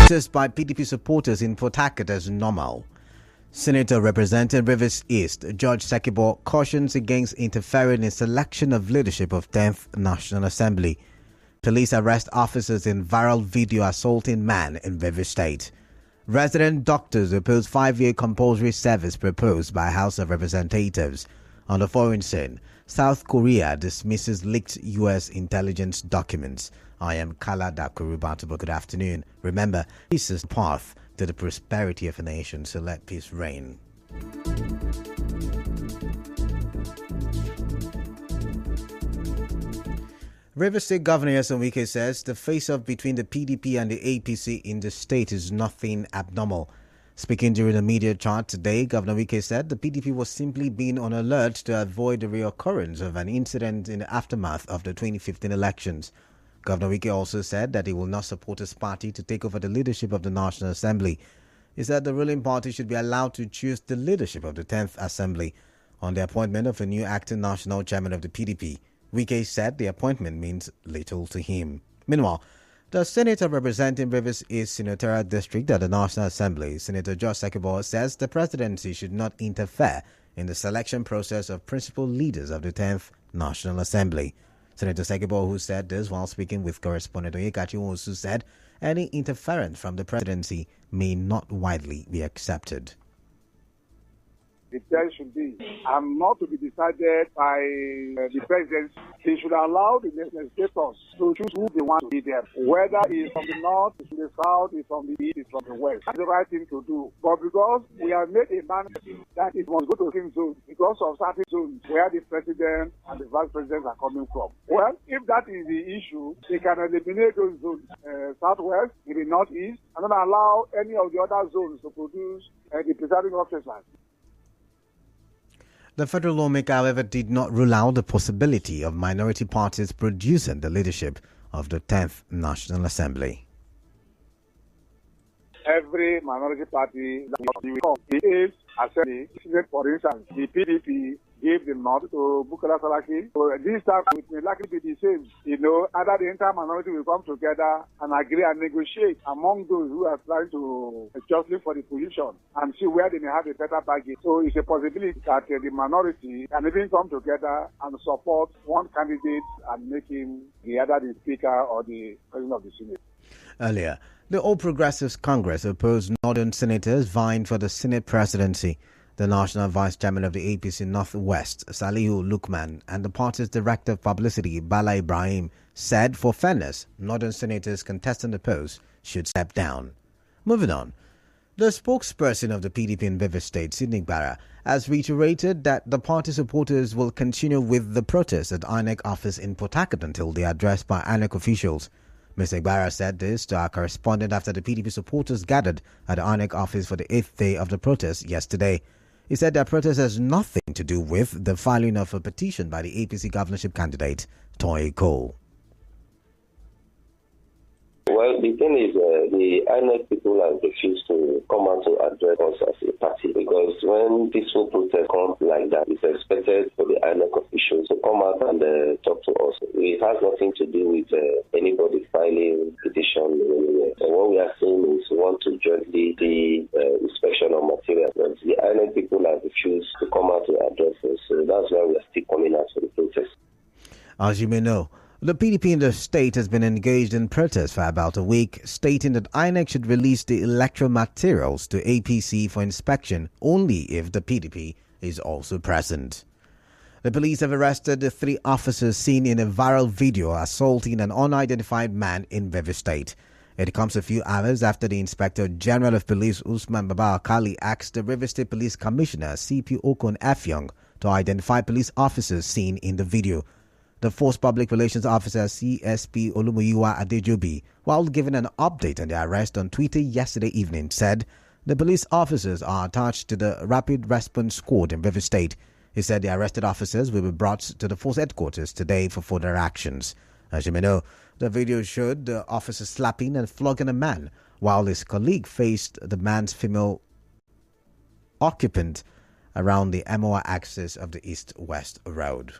protest by PDP supporters in Port Harcourt as normal. Senator representing Rivers East, George Sekibo, cautions against interfering in selection of leadership of 10th National Assembly. Police arrest officers in viral video assaulting man in Rivers State. Resident doctors oppose 5-year compulsory service proposed by House of Representatives. On the foreign scene, South Korea dismisses leaked U.S. intelligence documents. I am Kala Dakurubatubo. Good afternoon. Remember, peace is the path to the prosperity of a nation, so let peace reign. Rivers State Governor Nyesom Wike says the face-off between the PDP and the APC in the state is nothing abnormal. Speaking during a media chat today, Governor Wike said the PDP was simply being on alert to avoid the reoccurrence of an incident in the aftermath of the 2015 elections. Governor Wike also said that he will not support his party to take over the leadership of the National Assembly. He said the ruling party should be allowed to choose the leadership of the 10th Assembly on the appointment of a new acting national chairman of the PDP. Wike said the appointment means little to him. Meanwhile, the senator representing Rivers East Senatorial District at the National Assembly, Senator George Sekibo, says the presidency should not interfere in the selection process of principal leaders of the 10th National Assembly. Senator Sekibo, who said this while speaking with correspondent Oyekachi Nwosu, said any interference from the presidency may not widely be accepted. The test should be and not to be decided by the president. He should allow the legislators to choose who they want to be there. Whether it's from the north, it's from the south, it's from the east, it's from the west. That's the right thing to do. But because we have made a mandate that it must go to certain zones because of certain zones where the president and the vice presidents are coming from. Well, if that is the issue, they can eliminate those zones, southwest, in the northeast, and then allow any of the other zones to produce the presiding officers. The federal lawmaker, however, did not rule out the possibility of minority parties producing the leadership of the 10th National Assembly. Every minority party the 8th Assembly, for instance, the PDP gave the nod to Bukola Saraki. So this time it may likely be the same. Either the entire minority will come together and agree and negotiate among those who are trying to justly for the position and see where they may have a better bargain. So it's a possibility that the minority can even come together and support one candidate and make him either the Speaker or the President of the Senate. Earlier, the All Progressives Congress opposed Northern senators vying for the Senate presidency. The National Vice Chairman of the APC Northwest, Salihu Lukman, and the party's Director of Publicity, Bala Ibrahim, said for fairness, Northern senators contesting the post should step down. Moving on, the spokesperson of the PDP in Rivers State, Sidney Barra, has reiterated that the party supporters will continue with the protest at INEC office in Port Harcourt until they are addressed by INEC officials. Mr. Ibarra said this to our correspondent after the PDP supporters gathered at the INEC office for the 8th day of the protest yesterday. He said their protest has nothing to do with the filing of a petition by the APC governorship candidate, Toy Cole. Well, the thing is, the INEC people have refused to come out to address us as a party because when peaceful protest comes like that, it's expected for the INEC officials to come out and talk to us. It has nothing to do with anybody filing petition anywhere. So what we are saying is we want to jointly the inspection of materials. But the INEC people have refused to come out to address us, so that's why we are still coming out for the protest. As you may know, the PDP in the state has been engaged in protest for about a week, stating that INEC should release the electoral materials to APC for inspection only if the PDP is also present. The police have arrested the 3 officers seen in a viral video assaulting an unidentified man in Rivers State. It comes a few hours after the Inspector General of Police Usman Baba Akali asked the Rivers State Police Commissioner CP Okon Efyong to identify police officers seen in the video. The Force Public Relations Officer CSP Olumuyiwa Adejobi, while giving an update on the arrest on Twitter yesterday evening, said the police officers are attached to the Rapid Response Squad in Rivers State. He said the arrested officers will be brought to the force headquarters today for further actions. As you may know, the video showed the officer slapping and flogging a man while his colleague faced the man's female occupant around the MOA axis of the east-west road.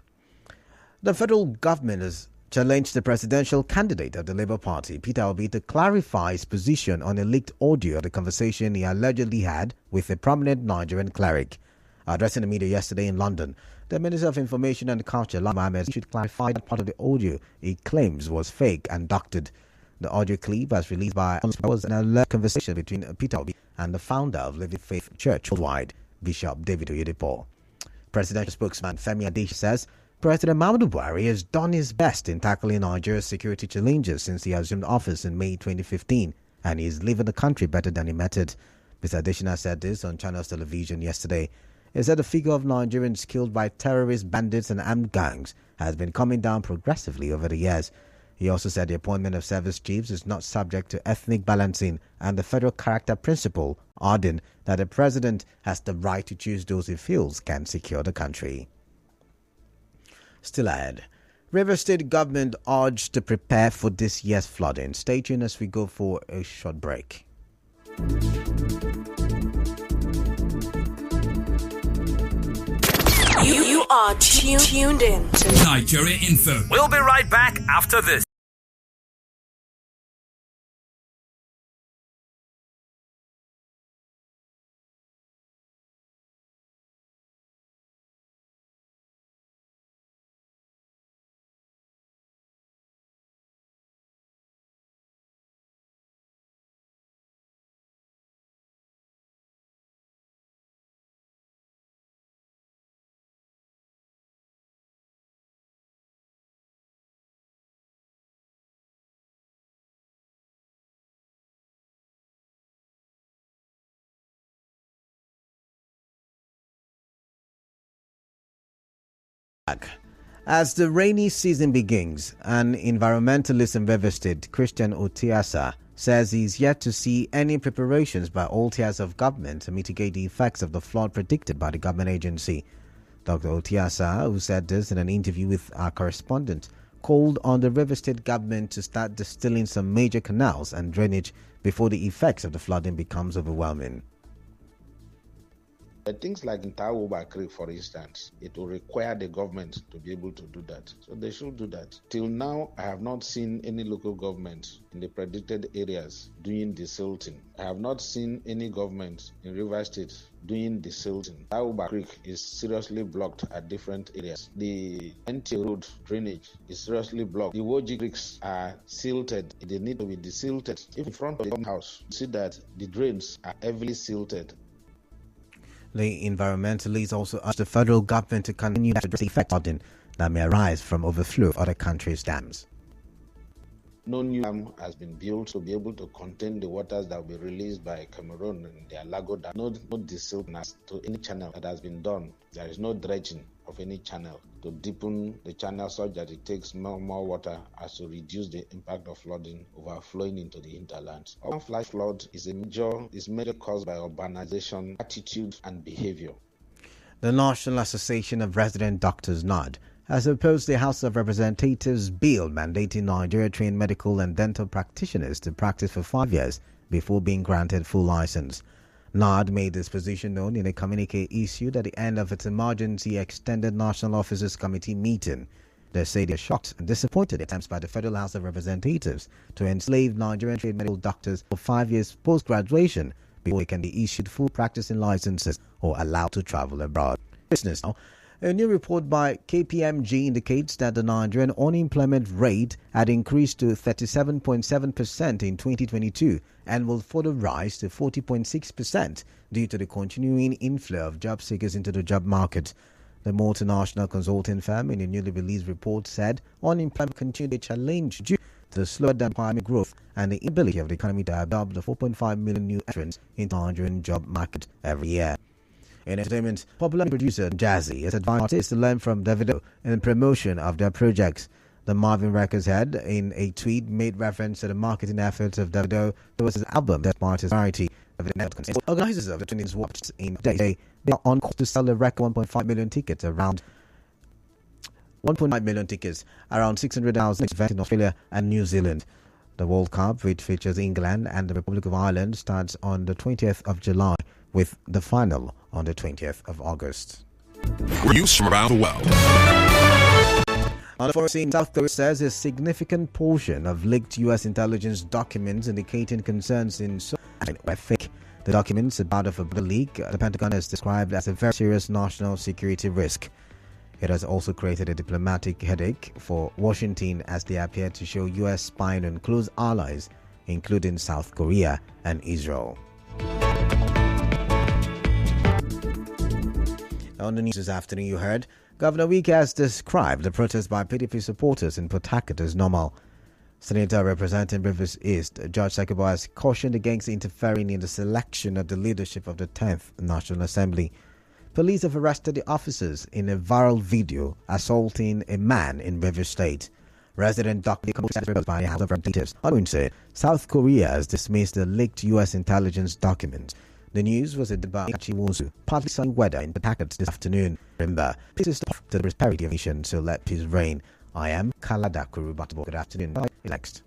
The federal government has challenged the presidential candidate of the Labour Party, Peter Obi, to clarify his position on a leaked audio of the conversation he allegedly had with a prominent Nigerian cleric. Addressing the media yesterday in London, the Minister of Information and Culture, Lai Mohammed, should clarify that part of the audio he claims was fake and doctored. The audio clip, as released by was an alleged conversation between Peter Obi and the founder of Living Faith Church Worldwide, Bishop David Oyedepo. Presidential spokesman Femi Adeshi says President Muhammadu Buhari has done his best in tackling Nigeria's security challenges since he assumed office in May 2015, and he is leaving the country better than he met it. Mr. Adeshina said this on Channels Television yesterday. He said the figure of Nigerians killed by terrorists, bandits and armed gangs has been coming down progressively over the years. He also said the appointment of service chiefs is not subject to ethnic balancing and the federal character principle, adding that the president has the right to choose those he feels can secure the country. Still ahead, Rivers State government urged to prepare for this year's flooding. Stay tuned as we go for a short break. You are tuned in to Nigeria Info. We'll be right back after this. As the rainy season begins, an environmentalist in Rivers State, Christian Otiasa, says he's yet to see any preparations by all tiers of government to mitigate the effects of the flood predicted by the government agency. Dr. Otiasa, who said this in an interview with our correspondent, called on the Rivers State government to start distilling some major canals and drainage before the effects of the flooding becomes overwhelming. Things like in Tawoba Creek, for instance, it will require the government to be able to do that. So they should do that. Till now, I have not seen any local government in the predicted areas doing the silting. I have not seen any government in Rivers State doing the silting. Tawoba Creek is seriously blocked at different areas. The NT Road drainage is seriously blocked. The Woji Creeks are silted. They need to be desilted. If in front of the house, you see that the drains are heavily silted. The environmentalists also urged the federal government to continue to address the effects that may arise from overflow of other countries' dams. No new dam has been built to be able to contain the waters that will be released by Cameroon and their Lago Dam. No desiltness to any channel that has been done. There is no dredging of any channel to deepen the channel such that it takes more water as to reduce the impact of flooding overflowing into the hinterlands. Urban flash flood is major caused by urbanization, attitude and behavior. The National Association of Resident Doctors, NARD, has opposed the House of Representatives bill mandating Nigeria-trained medical and dental practitioners to practice for 5 years before being granted full license. NARD made this position known in a communique issued at the end of its emergency extended National Officers Committee meeting. They say they are shocked and disappointed at attempts by the Federal House of Representatives to enslave Nigerian-trained medical doctors for 5 years post-graduation before they can be issued full practicing licenses or allowed to travel abroad. Business now. A new report by KPMG indicates that the Nigerian unemployment rate had increased to 37.7% in 2022 and will further rise to 40.6% due to the continuing inflow of job seekers into the job market. The multinational consulting firm in a newly released report said unemployment continued a challenge due to the slower than economic growth and the inability of the economy to absorb the 4.5 million new entrants into the Nigerian job market every year. In entertainment, popular producer Jazzy has advised artists to learn from Davido in the promotion of their projects. The Marvin Records head, in a tweet, made reference to the marketing efforts of Davido towards his album, despite his variety of the network. Organizers of the 20s watched in day they are on course to sell a record 1.5 million tickets, around 1.9 million tickets, around 600,000 event in Australia and New Zealand. The World Cup, which features England and the Republic of Ireland, starts on the 20th of July, with the final on the 20th of August. News from around the world. On the foreign scene, South Korea says a significant portion of leaked U.S. intelligence documents indicating concerns in Seoul were fake. The documents, a part of a leak, the Pentagon has described as a very serious national security risk. It has also created a diplomatic headache for Washington as they appear to show U.S. spying on close allies, including South Korea and Israel. On the news this afternoon, you heard Governor Wike has described the protest by PDP supporters in Port Harcourt as normal. Senator representing Rivers East, George Sakubo, has cautioned against interfering in the selection of the leadership of the 10th National Assembly. Police have arrested the officers in a viral video assaulting a man in Rivers State. Resident Dr. by House of Representatives said South Korea has dismissed the leaked U.S. intelligence documents. The news was about Chiwozu, partly sunny weather in Port Harcourt this afternoon. Remember, peace is to the prosperity of the nation, so let peace reign. I am Kalada Kurubatubo. Good afternoon. Next.